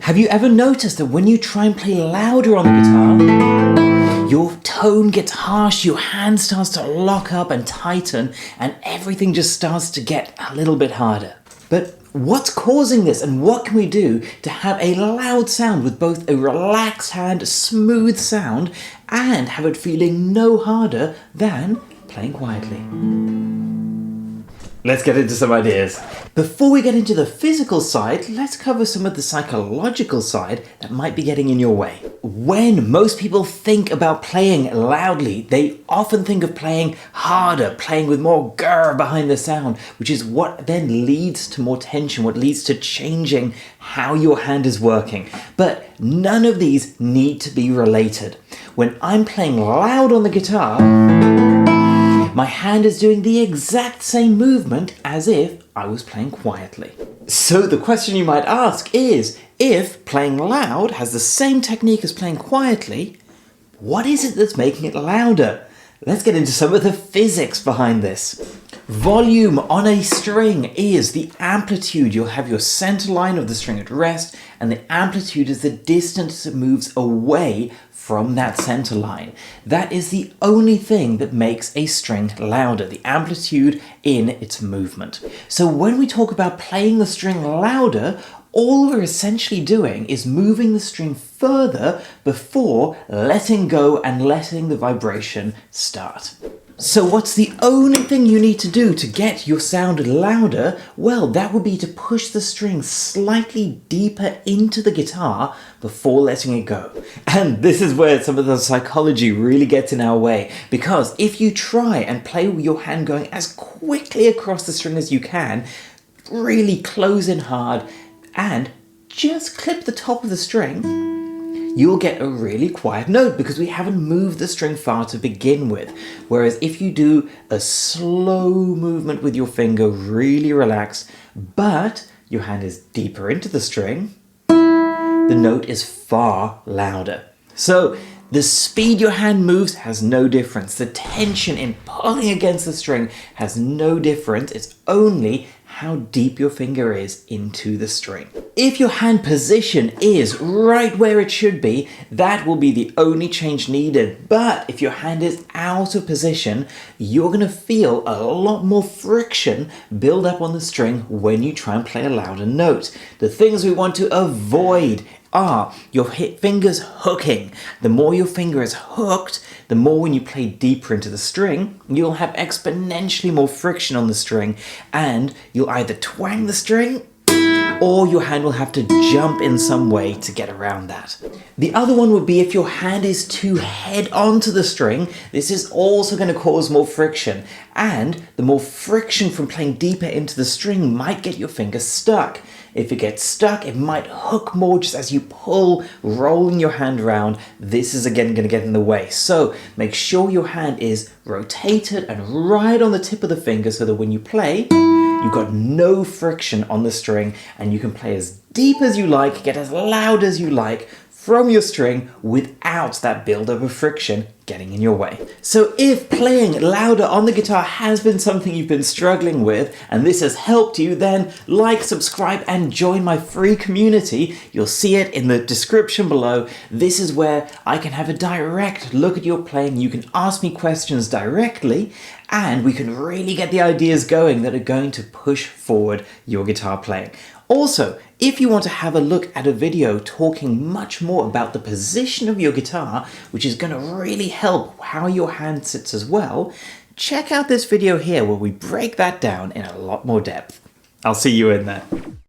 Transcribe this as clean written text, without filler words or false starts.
Have you ever noticed that when you try and play louder on the guitar, your tone gets harsh, your hand starts to lock up and tighten, and everything just starts to get a little bit harder? But what's causing this, and what can we do to have a loud sound with both a relaxed hand, smooth sound, and have it feeling no harder than playing quietly? Let's get into some ideas. Before we get into the physical side, let's cover some of the psychological side that might be getting in your way. When most people think about playing loudly, they often think of playing harder, playing with more grr behind the sound, which is what then leads to more tension, what leads to changing how your hand is working. But none of these need to be related. When I'm playing loud on the guitar, my hand is doing the exact same movement as if I was playing quietly. So the question you might ask is, if playing loud has the same technique as playing quietly, what is it that's making it louder? Let's get into some of the physics behind this. Volume on a string is the amplitude. You'll have your center line of the string at rest, and the amplitude is the distance it moves away from that center line. That is the only thing that makes a string louder, the amplitude in its movement. So when we talk about playing the string louder, all we're essentially doing is moving the string further before letting go and letting the vibration start. So what's the only thing you need to do to get your sound louder? Well, that would be to push the string slightly deeper into the guitar before letting it go. And this is where some of the psychology really gets in our way, because if you try and play with your hand going as quickly across the string as you can, really close in hard, and just clip the top of the string, you'll get a really quiet note because we haven't moved the string far to begin with. Whereas if you do a slow movement with your finger, really relaxed, but your hand is deeper into the string, the note is far louder. So the speed your hand moves has no difference. The tension in pulling against the string has no difference. It's only how deep your finger is into the string. If your hand position is right where it should be, that will be the only change needed. But if your hand is out of position, you're going to feel a lot more friction build up on the string when you try and play a louder note. The things we want to avoid are your fingers hooking. The more your finger is hooked, the more when you play deeper into the string, you'll have exponentially more friction on the string, and you'll either twang the string or your hand will have to jump in some way to get around that. The other one would be if your hand is too head on to the string, this is also going to cause more friction, and the more friction from playing deeper into the string might get your finger stuck. If it gets stuck, it might hook more just as you pull, rolling your hand around. This is again going to get in the way. So make sure your hand is rotated and right on the tip of the finger so that when you play, you've got no friction on the string and you can play as deep as you like, get as loud as you like from your string without that buildup of friction getting in your way. So if playing louder on the guitar has been something you've been struggling with and this has helped you, then like, subscribe and join my free community. You'll see it in the description below. This is where I can have a direct look at your playing. You can ask me questions directly and we can really get the ideas going that are going to push forward your guitar playing. Also, if you want to have a look at a video talking much more about the position of your guitar, which is going to really help how your hand sits as well, check out this video here where we break that down in a lot more depth. I'll see you in there.